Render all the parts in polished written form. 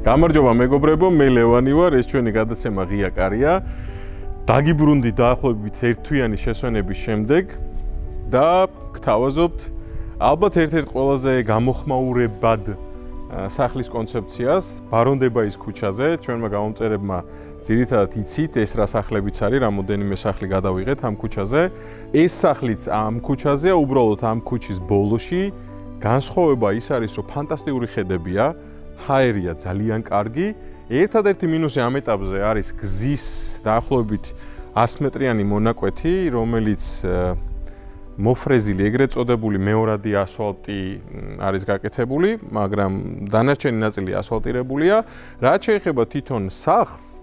გამარჯობა მეგობრებო, მე ლევანი ვარ, ეს ჩვენი გადაცემა ღია კარია. დაგიბრუნდი დაახლოებით ერთთვიანი შესვენების შემდეგ და გთავაზობთ ალბათ ერთ-ერთ ყველაზე გამოხმაურებად სახლის კონცეფციას, ბარონდებაის ქუჩაზე. ჩვენმა გამომწერებმა ძირითადად იცით ეს რა სახლებიც არის, რამოდენიმე სახლი გადავიღეთ ამ ქუჩაზე. ეს სახლიც ამ ქუჩაზეა, უბრალოდ ამ ქუჩის ბოლოში. განსხვავება ის არის, რომ ფანტასტიკური ხედებია. ჰაერია ძალიან კარგი. ერთადერთი მინუსი ამ ეტაპზე არის გზის დაახლოებით 100 მეტრიანი მონაკვეთი, რომელიც მოფრეზილი, ეგრეთ წოდებული მეორადი ასფალტი არის გაკეთებული, მაგრამ დანარჩენი ნაწილი ასფალტირებულია. რაც შეეხება თვითონ სახლს,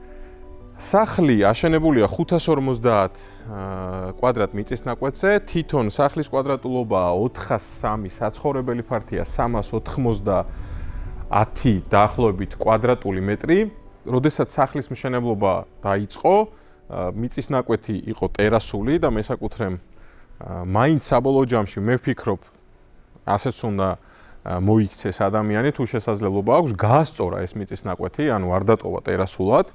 სახლი აშენებულია 550 კვადრატ მიწის ნაკვეთზე, თვითონ სახლის კვადრატულობაა 403, საცხოვრებელი ფართია 390 დაახლოებით კვადრატული მეტრი. როდესაც სახლის მშენებლობა დაიწყო, მიწის ნაკვეთი იყო ტერასული და მესაკუთრემ მაინც საბოლოო ჯამში მე ვფიქრობ, ასეც უნდა მოიქცეს ადამიანი, თუ შესაძლებლობა აქვს, გაასწორა ეს მიწის ნაკვეთი, ანუ არ დატოვა ტერასულად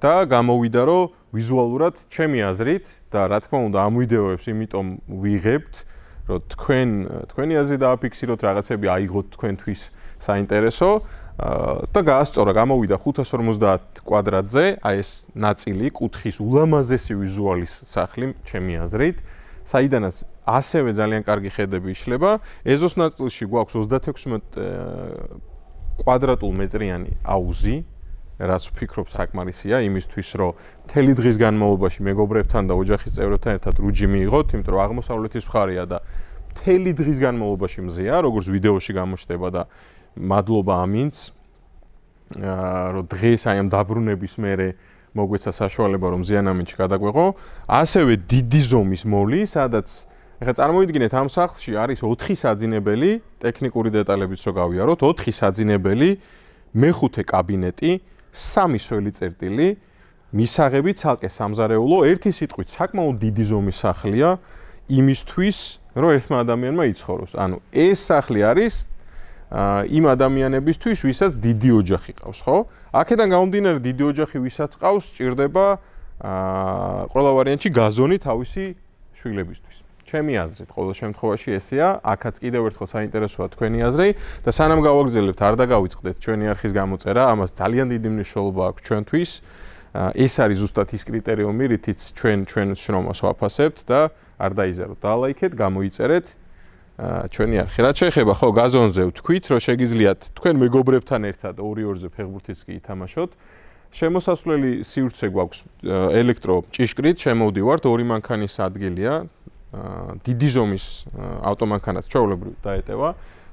და გამოვიდა, რომ ვიზუალურად ჩემი აზრით და რა თქმა უნდა ამ ვიდეოებს იმიტომ ვიღებთ, რომ თქვენი აზრი დააფიქსიროთ, რაღაცები აიღოთ თქვენთვის საინტერესო და გაასწორა, გამოვიდა 550 კვადრატზე, აი ეს ნაწილი, კუთხის ულამაზესი ვიზუალის სახლი, ჩემი აზრით, საიდანაც ასევე ძალიან კარგი ხედები იშლება. ეზოს ნაწილში გვაქვს 36 კვადრატულ მეტრიანი აუზი, რაც ვფიქრობ საკმარისია იმისთვის, რომ მთელი დღის განმავლობაში მეგობრებთან და ოჯახის წევრებთან ერთად რუჯი მიიღოთ, იმიტომ რომ აღმოსავლეთის მხარეა და მთელი დღის განმავლობაში მზეა, როგორც ვიდეოში გამოჩნდება და მადლობა ამინც, რომ დღეს აი ამ დაბრუნების მერე მოგვეცა საშუალება, რომ ზიანამინჩი გადაგვეღო. ასევე დიდი ზომის მოლი, სადაც ეხლა წარმოიდგინეთ ამ სახლში არის 4 საძინებელი, ტექნიკური დეტალებიც რო გავიაროთ, 4 საძინებელი, მეხუთე კაბინეტი, 3 სველი წერტილი, მისაღები ცალკე სამზარეულო, ერთი სიტყვით საკმაოდ დიდი ზომის სახლია იმისთვის, რომ ერთმა ადამიანმა იცხოვროს. ანუ ეს სახლი არის იმ ადამიანებისთვის, ვისაც დიდი ოჯახი ყავს, ხო? აქედან გამომდინარე, დიდი ოჯახი ვისაც ყავს, სჭირდება ყველა ვარიანტში გაზონი თავისი შვილებისთვის. ჩემი აზრით, ყოველ შემთხვევაში ესეა, აქაც კიდევ ერთხელ საინტერესოა თქვენი აზრი და სანამ გავაგრძელებთ, არ დაგავიწყდეთ ჩვენი არხის გამოწერა, ამას ძალიან დიდი მნიშვნელობა აქვს ჩვენთვის. ეს არის ზუსტად ის კრიტერიუმი, რითიც ჩვენ შრომას ვაფასებთ და არ დაიზაროთ, დალაიქეთ, გამოიწერეთ ჩვენი არხი. რაც შეეხება ხო გაზონზე ვთქვით, რომ შეგიძლიათ თქვენ მეგობრებთან ერთად 2-2-ზე ფეხბურთიც კი ითამაშოთ. შემოსასვლელი სივრცე გვაქვს ელექტრო ჭიშკრით, შემოვდივართ, 2 მანქანის ადგილია. დიდი ზომის ავტომანქანაც ჩვეულებრივ დაეტევა.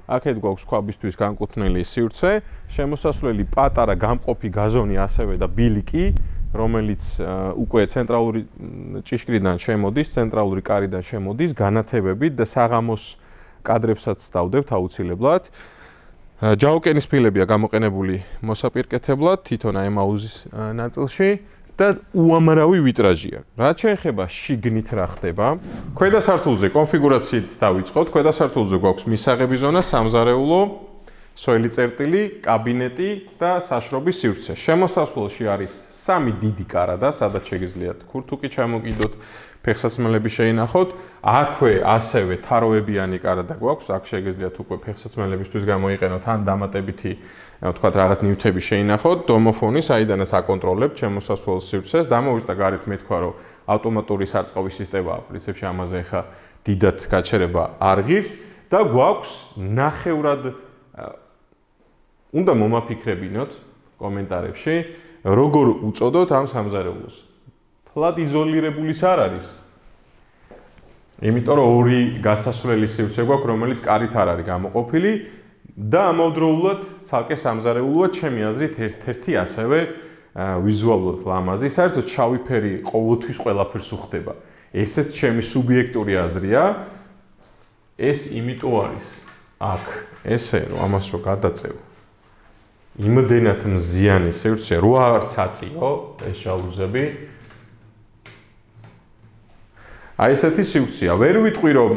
აქეთ გვაქვს ქვაბისთვის განკუთვნილი სივრცე, შემოსასვლელი პატარა გამყოფი გაზონი ასევე და ბილიკი, რომელიც უკვე ცენტრალური ჭიშკრიდან შემოდის, ცენტრალური კარიდან შემოდის, განათებებით და საღამოს კადრებსაც დავდებთ აუცილებლად. ჯაოკენის ფილებია გამოყენებული მოსაპირკეთებლად, თვითონ აი ამ აუზის ნაწილში და უამრავი ვიტრაჟია. რაც შეეხება შიგნით რა ხდება, ქვედა სართულზე კონფიგურაციით დავიწყოთ. ქვედა სართულზე გვაქვს მისაღები ზონა, სამზარეულო, სველი წერტილი, კაბინეტი და საშრობის სივრცე. შემოსასვლელში არის 3 დიდი კარადა, სადაც შეგიძლიათ ქურთუკი ჩამოგიდოთ, ფეხსაცმელები შეინახოთ. აქვე ასევე თაროებიანი კარადა გვაქვს, აქ შეგიძლიათ უკვე ფეხსაცმელებისთვის გამოიყენოთ ან დამატებითი, ვთქვათ, რაღაც ნივთები შეინახოთ. დომოფონი, საიდანაც აკონტროლებთ შემოსასვლელ სივრცეს. დამოვიწყდა გარეთ მე თქვა, რომ ავტომატური სარწყავის სისტემაა პრინციპში ამაზე ხა დიდად გაჩერება არ ღირს და გვაქვს ნახევრად უნდა მომაფიქრებინოთ კომენტარებში, როგორ უწოდოთ ამ სამზარეულოს. თლად იზოლირებულის არ არის. იმიტომ რომ 2 გასასვლელი სივრცე გვაქვს, რომელიც კარით არ არის გამოყოფილი და ამავდროულად ცალკე სამზარეულოა, ჩემი აზრით, ერთ-ერთი ასევე ვიზუალურად ლამაზი. საერთოდ შავი ფერი ყოველთვის ყველაფერს უხდება. ესეც ჩემი სუბიექტური აზრია. ეს იმიტომ არის აქ ესე, რომ ამას რო გადაწევ. იმდენად მზიანი სივრცე, რო არც აწიო ეს ჟალუზები. აი ესეთი სივრცეა. ვერ ვიტყვი, რომ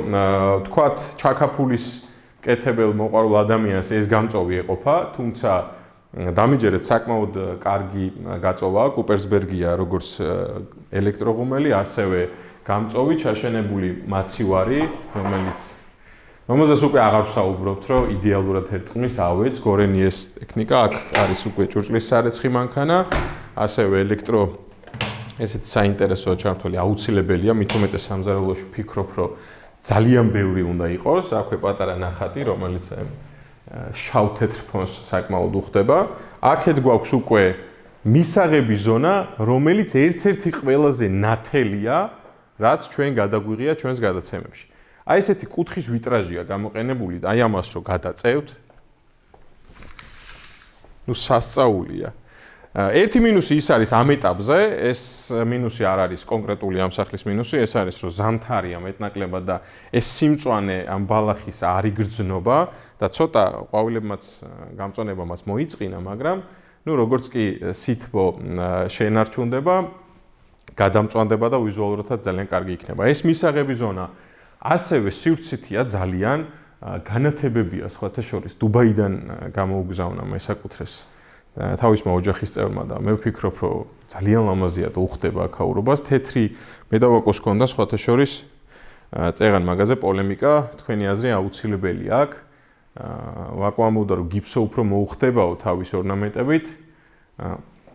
თქვათ ჩაკაფულის კეთებელ მოყვარულ ადამიანს ეს გამწოვი ეყოფა, თუმცა დამიჯერეთ საკმაოდ კარგი გაწოვა, კუპერსბერგია როგორც ელექტროღუმელი, ასევე გამწოვი ჩაშენებული მაცივარი, რომელზეც უკვე აღარ ვსაუბრობთ, რომ იდეალურად ერწყმის ავეჯს, გორენიეს ტექნიკა, აქ არის უკვე ჭურჭლის სარეცხი მანქანა, ასევე ესეთი საინტერესო ჩართული აუცილებელია, მით უმეტეს სამზარეულოში ვფიქრობ, რომ ძალიან ბევრი უნდა იყოს, აქვე პატარა ნახატი, რომელიც შავ-თეთრ ფონს საკმაოდ უხდება. აქეთ გვაქვს უკვე მისაღები ზონა, რომელიც ერთ-ერთი ყველაზე ნათელია, რაც ჩვენ გადაგვიღია ჩვენს გადაცემებში. აი ესეთი კუთხის ვიტრაჟია გამოყენებული, აი ამას რო გადაწევთ. სასწაულია. ერთი მინუსი ის არის ამ ეტაპზე, ეს მინუსი არ არის კონკრეტული ამ სახლის მინუსი, ეს არის რომ ზამთარია მეტნაკლებად და ეს სიმწვანე ამ ბალახის არ იგრძნობა და ცოტა ყვავილებმაც გამწონებამაც მოიწყინა, მაგრამ როგორც კი სითბო შეენარჩუნდება, გადამწვანდება და ვიზუალურადაც ძალიან კარგი იქნება. ეს მისაღები ზონა ასევე სივრცითია ძალიან განათებებია სხვათა შორის. დუბაიდან გამოუგზავნა მესაკუთრეს თავისმა ოჯახის წევრმა და მე ვფიქრობ, რომ ძალიან ლამაზია და უხდება აქაურობას. თეთრი მედავაკოს ჰქონდა სხვათა შორის წეღან მაგაზე პოლემიკა, თქვენი აზრი აუცილებელი აქვს. ვაკვამობდა, რომ გიფსო უფრო მოუხდებაო თავის ორნამენტებით.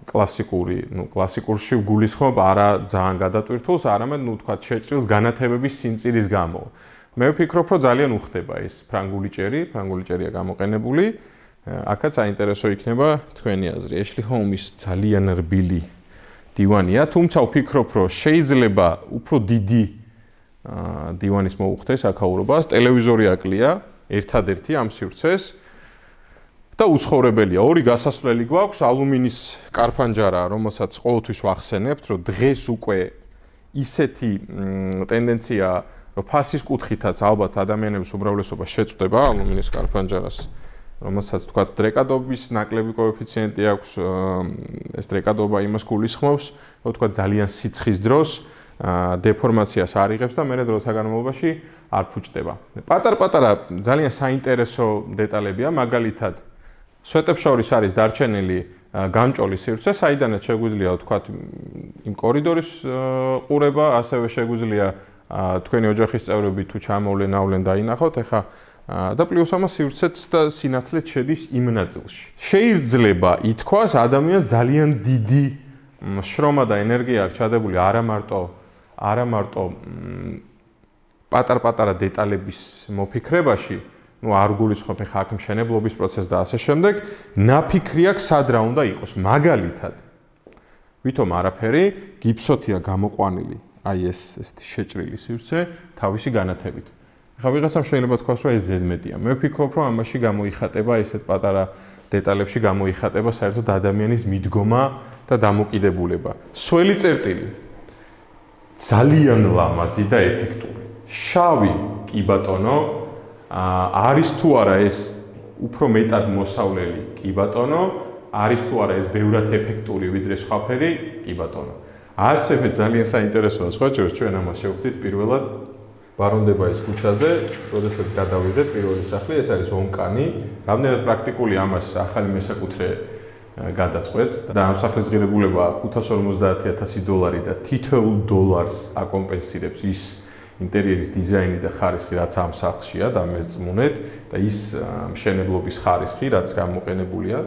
კლასიკურში გულისხმობ არა ძალიან გადატვირთულს, არამედ თქვა შეჭრილს განათებების სიმწირის გამო. მე ვფიქრობ, რომ ძალიან უხდება ეს ფრანგული ჭერია გამოყენებული. აქაც საინტერესო იქნება თქვენი აზრი. Ashley Holmes ძალიან რბილი დივანია, თუმცა ვფიქრობ, რომ შეიძლება უფრო დიდი დივანის მოუხდეს აქაურობას. ტელევიზორი აკლია ერთადერთი ამ სივრცეს და უცხოვრებელია. ორი გასასვლელი გვაქვს, ალუმინის კარფანჯარა, რომელსაც ყოველთვის ვახსენებთ, რომ დღეს უკვე ისეთი ტენდენცია, რომ ფასის კუთხითაც ალბათ ადამიანების უმრავლესობა შეწვდება ალუმინის კარფანჯარას. რომელსაც თქვა დრეკადობის ნაკლები კოეფიციენტი აქვს, ეს დრეკადობა იმას გულისხმობს, რომ თქვა ძალიან სიცხის დროს დეფორმაციას არ იღებს და მერე დროთა განმავლობაში არ ფუჭდება. პატარ-პატარა ძალიან საინტერესო დეტალებია, მაგალითად, სვეტებს შორის არის დარჩენილი გამჭოლი სივრცე, საიდანაც შეგვიძლია თქვა იმ კორიდორის ყურება, ასევე შეგვიძლია თქვენი ოჯახის წევრები თუ ჩამოვლენ, ავლენ დაინახოთ, ეხა და პლუს ამას სივრცეც და სინათლეც შედის იმ ნაწილში. შეიძლება ითქვას, ადამიანს ძალიან დიდი შრომა და ენერგია აქვს ჩადებული არა მარტო პატარ-პატარა დეტალების მოფიქრებაში, არ გულისხმობ ხა აქ მშენებლობის პროცესს და ასე შემდეგ, ნაფიქრი აქვს სად რა უნდა იყოს. მაგალითად, ვითომ არაფერი, გიფსოთია გამოყვანილი, აი ესეთი შეჭრილი სივრცე თავისი განათებით. ხა ვიღაცამ შეიძლება თქვას, რომ ეს ზედმეტია. მე ვფიქრობ, რომ ამაში გამოიხატება ესეთ პატარა დეტალებში გამოიხატება საერთოდ ადამიანის მიდგომა და დამოკიდებულება. სველი წერტილი ძალიან ლამაზი და ეფექტური. შავი კი ბატონო, არის თუ არა ეს უფრო მეტად მოსავლელი კი ბატონო, არის თუ არა ეს ბევრად ეფექტური ვიდრე სხვაფერი კი ბატონო. ასევე ძალიან საინტერესოა სხვა შორის ჩვენ ამას შევხვდით პირველად ბარონდება ეს ქუჩაზე, როდესაც გადავიდეთ პირველი სახლი, ეს არის ონკანი, რამდენად პრაქტიკული ამას ახალი მესაკუთრე გადაწყვეტს და ამ სახლის ღირებულება $550,000 და თითოეულ დოლარს აკომპენსირებს ის ინტერიერის დიზაინი და ხარისხი, რაც ამ სახლშია დამერწმუნეთ და ის მშენებლობის ხარისხი, რაც გამოყენებულია.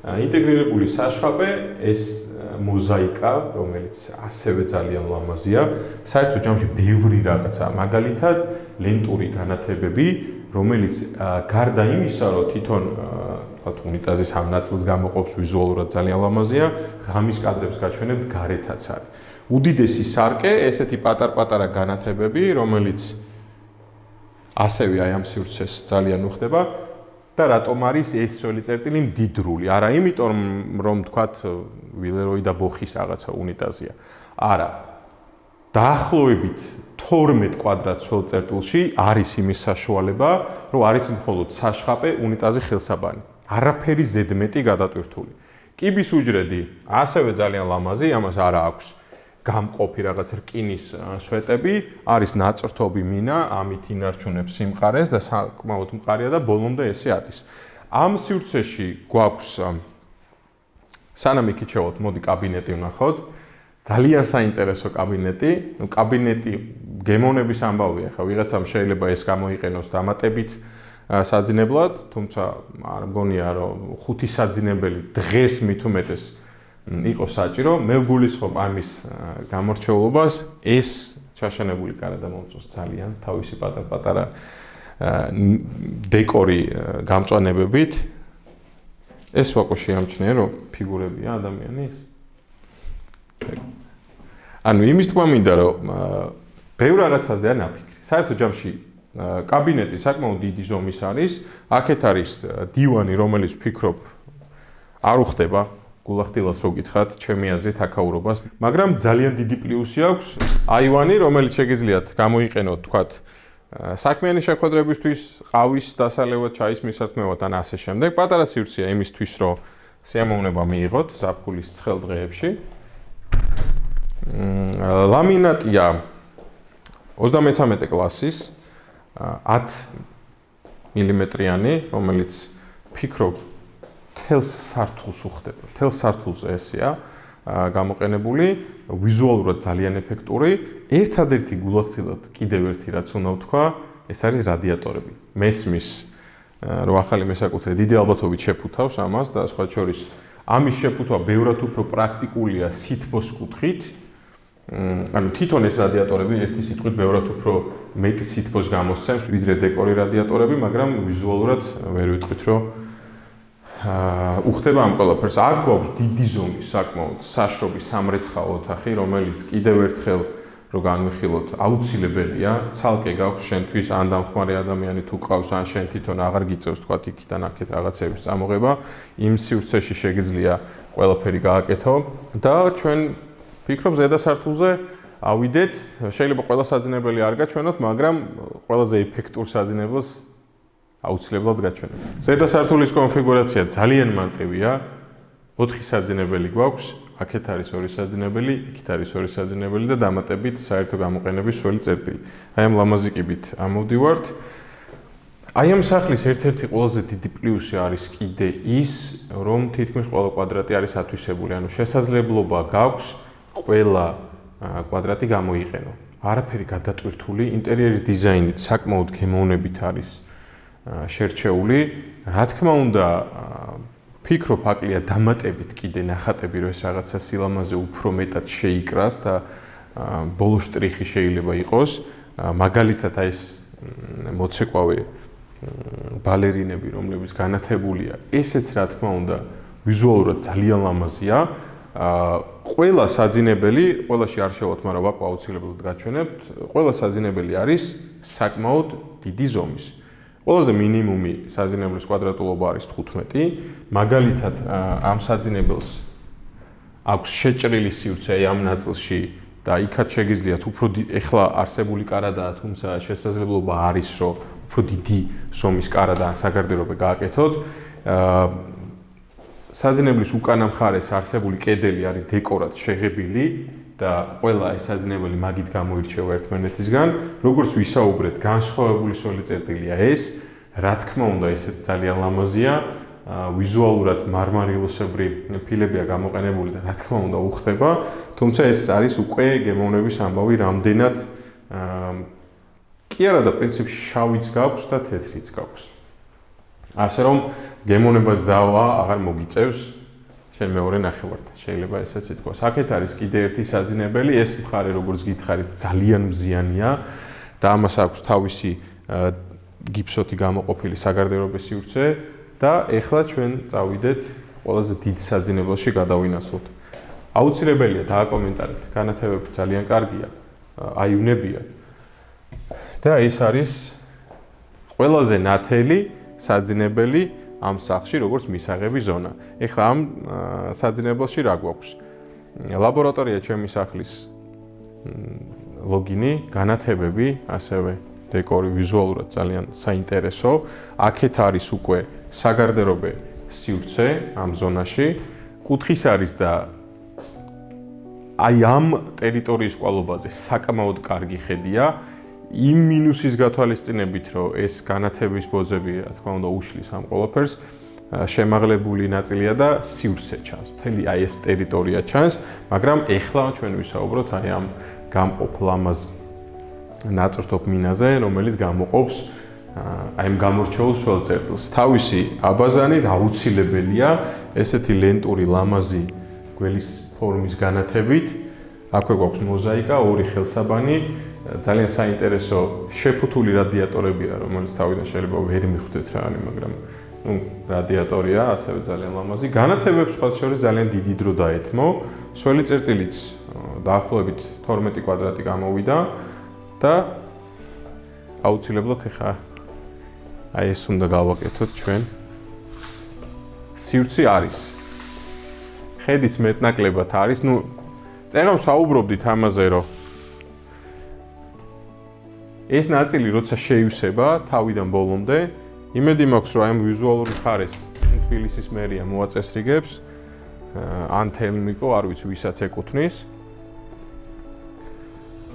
ინტეგრირებული საშხაპე, ეს მოზაიკა, რომელიც ასევე ძალიან ლამაზია, საერთოდ ჯამში ბევრი რაღაცა, მაგალითად, ლენტური განათებები, რომელიც გარდა იმისა, რომ თვითონ უნიტაზის ამ ნაწილს გამოყოფს ვიზუალურად ძალიან ლამაზია, ღამის კადრებს გაჩვენებთ გარეთაც არის. უდიდესი სარკე, ესეთი პატარ-პატარა განათებები, რომელიც ასევე აი ამ სივრცეს ძალიან უხდება. და რატომ არის ეს სველი წერტილი მდიდრული? არა იმიტომ, რომ თქვათ ვილეროი და ბოხის რაღაცა უნიტაზია. არა. დაახლოებით 12 კვადრატ სველ წერტილში არის იმის საშუალება, რომ არის მხოლოდ საშხაპე, უნიტაზი, ხელსაბანი. არაფერი ზედმეტი გადატვირთული. კიბის უჯრედი ასევე ძალიან ლამაზი, ამას არა აქვს გამყოფი რაღაც რკინის სვეტები, არის ნაწრთობი მინა, ამით ინარჩუნებს სიმყარეს და საკმაოდ მყარია და ბოლომდე ესე არის. ამ სივრცეში გვაქვს სანამ იქით შევოთ, მოდი კაბინეტი ვნახოთ. ძალიან საინტერესო კაბინეტი. ნუ კაბინეტი გემოვნების ამბავია, ხა ვიღაცამ შეიძლება ეს გამოიყენოს დამატებით საძინებლად, თუმცა არ მგონია რომ 5 საძინებელი დღეს მით უმეტეს იყო საჭირო. მე ვგულისხმობ ამის გამორჩეულობას, ეს ჩაშენებული კარადა მომწონს ძალიან თავისი პატარ-პატარა დეკორი გამწვანებებით. ეს ვაკო შეამჩნია რომ ფიგურებია ადამიანის. ანუ იმის თქმა მინდა რომ ბევრ რაღაცაზეა ნაფიქრი. საერთო ჯამში კაბინეტი საკმაოდ დიდი ზომის არის. აქეთ არის დივანი, რომელიც ვფიქრობ არ უხდება გულახდილად რო გითხრათ, ჩემი აზრით აკაურობას, მაგრამ ძალიან დიდი პლუსი აქვს აივანი, რომელიც შეგიძლიათ გამოიყენოთ, თქვათ, საქმიანი შეხვედრებისთვის, ყავის დასალევად, ჩაის მისართმევად ან ასე შემდეგ. პატარა სივრცეა იმისთვის, რომ სიამოვნება მიიღოთ ზაფხულის ცხელ დღეებში. ლამინატია 33 კლასის 10 მმ-იანი, რომელიც ფიქრობ თელს სართულს უხდება. თელს სართულზე ესეა გამოყენებული, ვიზუალურად ძალიან ეფექტური. ერთადერთი გულახდილად კიდევ ერთი რაც უნდა ვთქვა, ეს არის რადიატორები. მესმის რომ ახალი მესაკუთრე დიდი ალბათობით შეფუთავს ამას და სხვა შორის ამის შეფუთვა ბევრად უფრო პრაქტიკულია სითბოს კუთხით. ანუ თვითონ ეს რადიატორები ერთი სიტყვით ბევრად უფრო მეტ სითბოს გამოსცემს ვიდრე დეკორი რადიატორები, მაგრამ ვიზუალურად ვერ ვიტყვით რომ უხდება ამ ყველაფერს. აქ გვაქვს დიდი ზომის საკმაოდ საშრობი სამრეცხაო ოთახი, რომელიც კიდევ ერთხელ რო განვიხილოთ, აუცილებელია. ცალკე გაქვს შენთვის ან დამხმარე ადამიანი თუ ყავს, ან შენ თვითონ აღარ გიწევს თქვა იქიდან აქეთ რაღაცების წამოღება, იმ სივრცეში შეგიძლია ყველაფერი გააკეთო და ჩვენ ფიქრობ ზედა სართულზე ავიდეთ. შეიძლება ყველა საძინებელი არ გაჩვენოთ, მაგრამ ყველაზე ეფექტურ საძინებელს აუცილებლად გაჩვენებთ. ზედა სართულის კონფიგურაცია ძალიან მარტივია. 4 საძინებელი გვაქვს, აქეთ არის 2 საძინებელი, იქით არის 2 საძინებელი და დამატებით საერთო გამოყენების სველი წერტილი. აი ამ ლამაზიკებით ამოვდივართ. აი ამ სახლის ერთ-ერთი ყველაზე დიდი პლუსი არის კიდე ის, რომ თითქმის ყველა კვადრატი არის ათვისებული, ანუ შესაძლებლობა გაქვს ყველა კვადრატი გამოიყენო. არაფერი გადატვირთული, ინტერიერის დიზაინით საკმაოდ გემოვნებით არის შერჩეული. რა თქმა უნდა, ფიქრობ აკლია დამატებით კიდე ნახატები, რომ ეს რაღაცა სილამაზე უფრო მეტად შეიკრას და ბოლო შტრიხი შეიძლება იყოს. მაგალითად აი ეს მოცეკვავე ბალერინები, რომლებიც განათებულია, ესეც რა თქმა უნდა ვიზუალურად ძალიან ლამაზია. ყველა საძინებელი, ყველაში არ შევოთ, მაგრამ ვაკო აუცილებლად გაჩვენებთ, ყველა საძინებელი არის საკმაოდ დიდი ზომის. ყველაზე მინიმუმი საძინებლის კვადრატულობა არის 15. მაგალითად, ამ საძინებელს აქვს შეჭრილი სივრცე ამ ნაწილში და იქაც შეგიძლიათ უფრო ეხლა არსებული კარადაა, თუმცა შესაძლებლობა არის, რომ უფრო დიდი ზომის კარადა ან საგარდერობე გააკეთოთ. საძინებლის უკანა მხარეს არსებული კედელი არის დეკორად შეღებილი და ყველა ეს საძინებელი მაგით გამოირჩევა ერთმანეთისგან. როგორც ვისაუბრეთ, განსხვავებული სველი წერტილია ეს. რა თქმა უნდა, ესეც ძალიან ლამაზია. ვიზუალურად მარმარილოსებრი ფილებია გამოყენებული და რა თქმა უნდა უხდება. თუმცა ეს არის უკვე გემოვნების ამბავი, რამდენად კი არა და პრინციპში შავიც გაქვს და თეთრიც გაქვს. ასე რომ გემოვნებას დავა აღარ მოგიწევს შენ მეორე ნახევართ. შეიძლება ესეც ითქვას. აქეთ არის კიდე ერთი საძინებელი, ეს მხარე როგორც გითხარით ძალიან მზიანია და ამას აქვს თავისი გიფსოთი გამოყოფილი საგარდერობე სივრცე და ეხლა ჩვენ წავიდეთ ყველაზე დიდ საძინებელში გადავინაცვლოთ. აუცილებელია დააკომენტარეთ, განათებები ძალიან კარგია, აივნებია. და ეს არის ყველაზე ნათელი საძინებელი ამ სახლში, როგორც მისაღები ზონა. ეხლა ამ საძინებელში რა გვაქვს? ლაბორატორია ჩემი სახლის ლოგინი, განათებები, ასევე დეკორი ვიზუალურად ძალიან საინტერესო. აქეთ არის უკვე საგარდერობე სივრცე ამ ზონაში. კუთხის არის და აი ამ ტერიტორიის ყვალობაზე საკმაოდ კარგი ხედია. იმ მინუსის გათვალისწინებით, რომ ეს განათების ბოძები, რა თქმა უნდა, უშლის ამ ყველაფერს, შემაღლებული ნაწილია და სივრცე ჩანს. მთელი აი ეს ტერიტორია ჩანს, მაგრამ ეხლა ჩვენ ვისაუბროთ აი ამ გამყოფ ლამაზ ნაწერთობ მინაზე, რომელიც გამოყოფს აი ამ გამორჩეულ შუალ წერტილს. თავისი აბაზანით აუცილებელია ესეთი ლენტური ლამაზი გველის ფორმის განათებით. აქვე გვაქვს მოზაიკა, ორი ხელსაბანი, ძალიან საინტერესო შეფუთული რადიატორებია, რომელიც თავიდან შეიძლება ვერ მიხვდეთ რა არის, მაგრამ რადიატორია, ასევე ძალიან ლამაზი. განათებებს სხვა შორის ძალიან დიდი დრო დაეთმო. სველი წერტილიც დაახლოებით 12 კვადრატი გამოვიდა და აუცილებლად ეხა აი ეს უნდა გავაკეთოთ ჩვენ. სივრცე არის. ხედიც მეტნაკლებად არის, წერამ საუბრობდით ამაზე, რომ ეს ნაწილი როცა შეივსება თავიდან ბოლომდე, იმედი მაქვს, რომ აი ამ ვიზუალური ხარეს თბილისის მერია მოაწესრიგებს, ან თელმიკო, არ ვიცი ვისაც ეკუთვნის.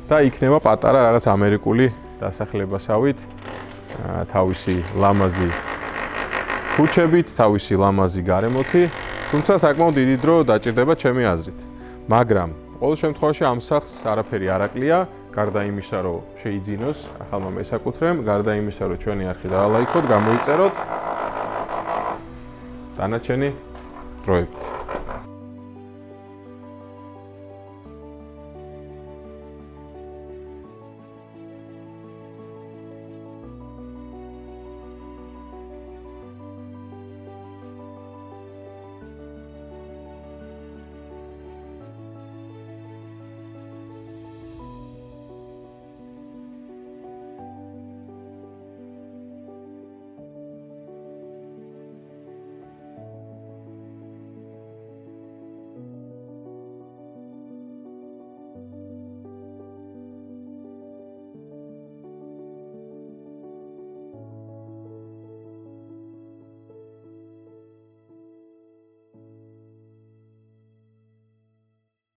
და იქნება პატარა რაღაც ამერიკული დასახლებასავით, თავისი ლამაზი ქუჩებით, თავისი ლამაზი გარემოთი, თუმცა საკმაოდ დიდი დრო დაჭირდება ჩემი აზრით. მაგრამ ყოველ შემთხვევაში ამ სახლს არაფერი არ აკლია, გარდა იმისა, რომ შეიძინოს ახალმა მესაკუთრემ, გარდა იმისა, რომ ჩვენი არხი დაალაიქოთ, გამოიწეროთ დანარჩენი დროებით.